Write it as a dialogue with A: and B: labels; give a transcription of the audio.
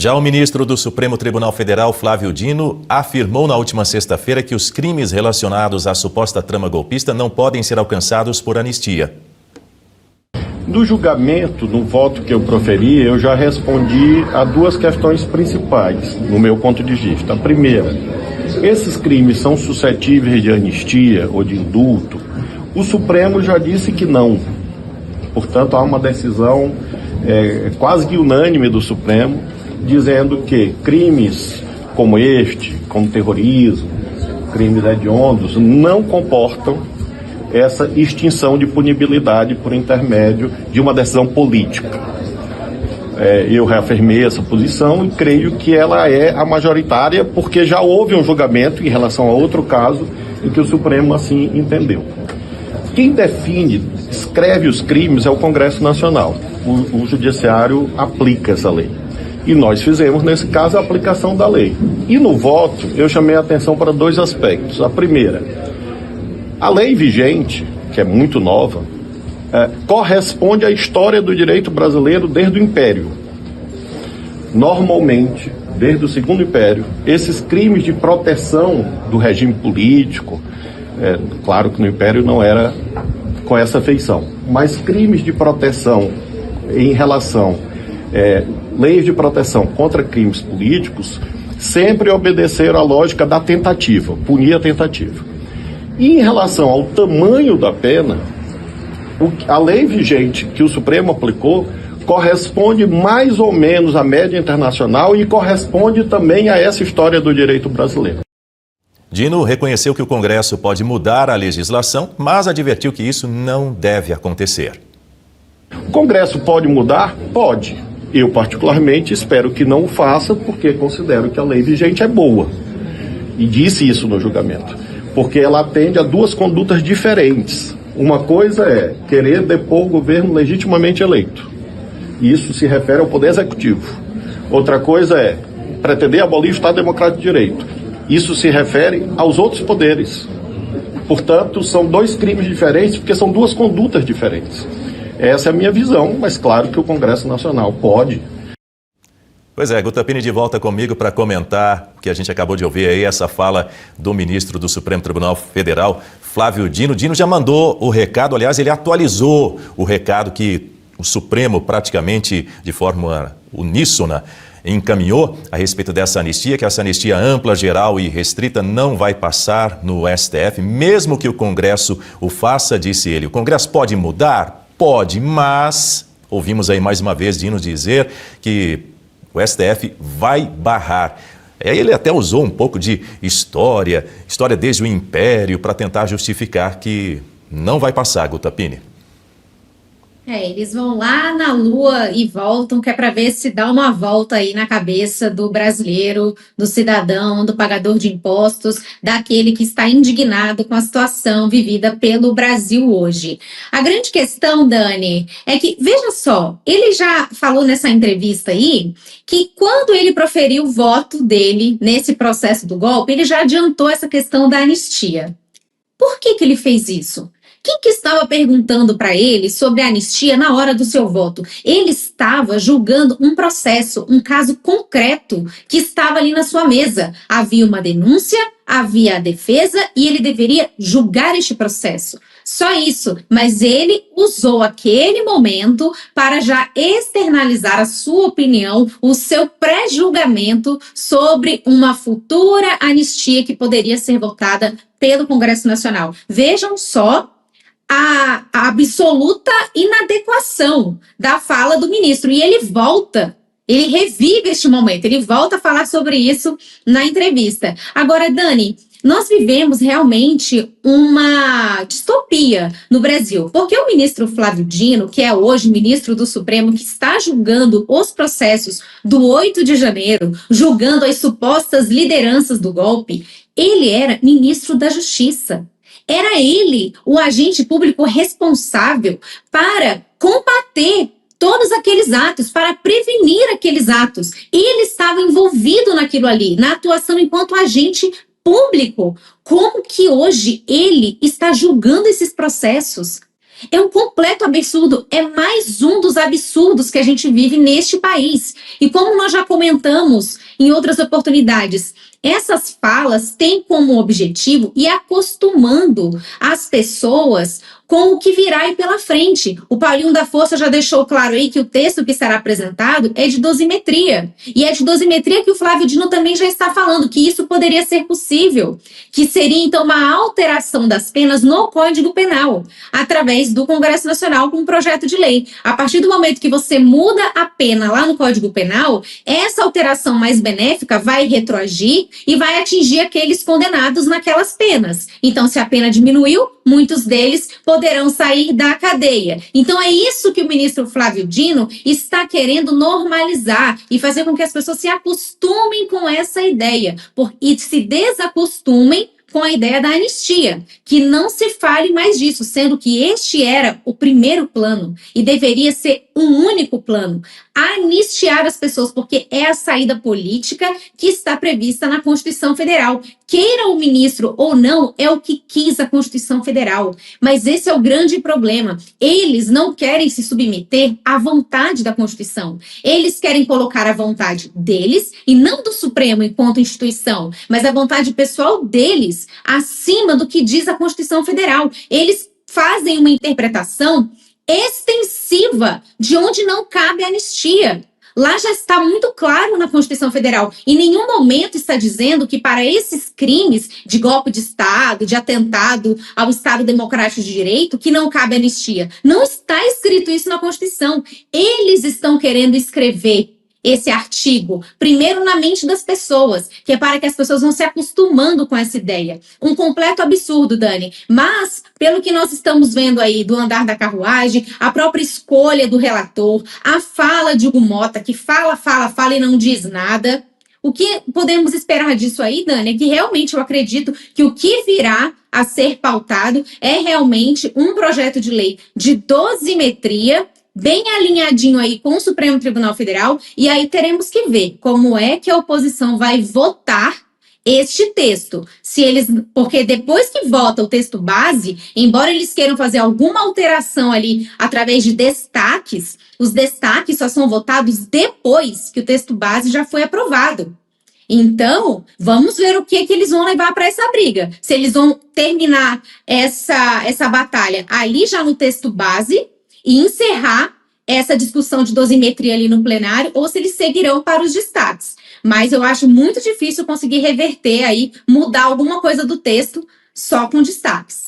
A: Já o ministro do Supremo Tribunal Federal, Flávio Dino, afirmou na última sexta-feira que os crimes relacionados à suposta trama golpista não podem ser alcançados por anistia.
B: No julgamento, no voto que eu proferi, eu já respondi a duas questões principais, no meu ponto de vista. A primeira, esses crimes são suscetíveis de anistia ou de indulto? O Supremo já disse que não. Portanto, há uma decisão quase que unânime do Supremo, dizendo que crimes como este, como terrorismo, crimes hediondos, não comportam essa extinção de punibilidade por intermédio de uma decisão política. Eu reafirmei essa posição e creio que ela é a majoritária, porque já houve um julgamento em relação a outro caso em que o Supremo assim entendeu. Quem define, escreve os crimes é o Congresso Nacional. O Judiciário aplica essa lei. E nós fizemos, nesse caso, a aplicação da lei. E no voto, eu chamei a atenção para dois aspectos. A primeira, a lei vigente, que é muito nova, corresponde à história do direito brasileiro desde o Império. Normalmente, desde o Segundo Império, esses crimes de proteção do regime político, claro que no Império não era com essa feição, mas crimes de proteção em relação, leis de proteção contra crimes políticos, sempre obedeceram à lógica da tentativa, punir a tentativa. E em relação ao tamanho da pena, a lei vigente que o Supremo aplicou corresponde mais ou menos à média internacional e corresponde também a essa história do direito brasileiro.
A: Dino reconheceu que o Congresso pode mudar a legislação, mas advertiu que isso não deve acontecer.
B: O Congresso pode mudar? Pode. Eu, particularmente, espero que não o faça, porque considero que a lei vigente é boa. E disse isso no julgamento. Porque ela atende a duas condutas diferentes. Uma coisa é querer depor o governo legitimamente eleito. Isso se refere ao Poder Executivo. Outra coisa é pretender abolir o Estado Democrático de Direito. Isso se refere aos outros poderes. Portanto, são dois crimes diferentes, porque são duas condutas diferentes. Essa é a minha visão, mas claro que o Congresso Nacional pode.
A: Pois é, Guta Pini de volta comigo para comentar o que a gente acabou de ouvir aí, essa fala do ministro do Supremo Tribunal Federal, Flávio Dino. Dino já mandou o recado, aliás, ele atualizou o recado que o Supremo praticamente de forma uníssona encaminhou a respeito dessa anistia, que essa anistia ampla, geral e restrita não vai passar no STF, mesmo que o Congresso o faça, disse ele. O Congresso pode mudar? Pode, mas ouvimos aí mais uma vez Dino dizer que o STF vai barrar. Aí ele até usou um pouco de história desde o Império, para tentar justificar que não vai passar, Guta Pini.
C: Eles vão lá na Lua e voltam, que é para ver se dá uma volta aí na cabeça do brasileiro, do cidadão, do pagador de impostos, daquele que está indignado com a situação vivida pelo Brasil hoje. A grande questão, Dani, é que, veja só, ele já falou nessa entrevista aí que quando ele proferiu o voto dele nesse processo do golpe, ele já adiantou essa questão da anistia. Por que ele fez isso? Quem que estava perguntando para ele sobre a anistia na hora do seu voto? Ele estava julgando um processo, um caso concreto que estava ali na sua mesa. Havia uma denúncia, havia a defesa e ele deveria julgar este processo. Só isso, mas ele usou aquele momento para já externalizar a sua opinião, o seu pré-julgamento sobre uma futura anistia que poderia ser votada pelo Congresso Nacional. Vejam só a absoluta inadequação da fala do ministro. E ele revive este momento, ele volta a falar sobre isso na entrevista. Agora, Dani, nós vivemos realmente uma distopia no Brasil, porque o ministro Flávio Dino, que é hoje ministro do Supremo, que está julgando os processos do 8 de janeiro, julgando as supostas lideranças do golpe, ele era ministro da Justiça. Era ele o agente público responsável para combater todos aqueles atos, para prevenir aqueles atos. Ele estava envolvido naquilo ali, na atuação enquanto agente público. Como que hoje ele está julgando esses processos? É um completo absurdo, é mais um dos absurdos que a gente vive neste país. E como nós já comentamos em outras oportunidades, essas falas têm como objetivo ir acostumando as pessoas com o que virá aí pela frente. O Paulinho da Força já deixou claro aí que o texto que será apresentado é de dosimetria. E é de dosimetria que o Flávio Dino também já está falando, que isso poderia ser possível, que seria então uma alteração das penas no Código Penal, através do Congresso Nacional com um projeto de lei. A partir do momento que você muda a pena lá no Código Penal, essa alteração mais benéfica vai retroagir e vai atingir aqueles condenados naquelas penas. Então, se a pena diminuiu, muitos deles poderão sair da cadeia. Então, é isso que o ministro Flávio Dino está querendo normalizar e fazer com que as pessoas se acostumem com essa ideia e se desacostumem com a ideia da anistia, que não se fale mais disso, sendo que este era o primeiro plano e deveria ser um único plano, anistiar as pessoas, porque é a saída política que está prevista na Constituição Federal. Queira o ministro ou não, é o que quis a Constituição Federal, mas esse é o grande problema. Eles não querem se submeter à vontade da Constituição. Eles querem colocar a vontade deles, e não do Supremo enquanto instituição, mas a vontade pessoal deles, acima do que diz a Constituição Federal. Eles fazem uma interpretação extensiva de onde não cabe anistia. Lá já está muito claro na Constituição Federal. Em nenhum momento está dizendo que para esses crimes de golpe de Estado, de atentado ao Estado Democrático de Direito, que não cabe anistia. Não está escrito isso na Constituição. Eles estão querendo escrever esse artigo, primeiro na mente das pessoas, que é para que as pessoas vão se acostumando com essa ideia. Um completo absurdo, Dani. Mas, pelo que nós estamos vendo aí do andar da carruagem, a própria escolha do relator, a fala de Hugo Mota, que fala e não diz nada. O que podemos esperar disso aí, Dani, é que realmente eu acredito que o que virá a ser pautado é realmente um projeto de lei de dosimetria, bem alinhadinho aí com o Supremo Tribunal Federal, e aí teremos que ver como é que a oposição vai votar este texto. Porque depois que vota o texto base, embora eles queiram fazer alguma alteração ali através de destaques, os destaques só são votados depois que o texto base já foi aprovado. Então, vamos ver o que eles vão levar para essa briga. Se eles vão terminar essa batalha ali já no texto base e encerrar essa discussão de dosimetria ali no plenário, ou se eles seguirão para os destaques. Mas eu acho muito difícil conseguir reverter aí, mudar alguma coisa do texto só com destaques.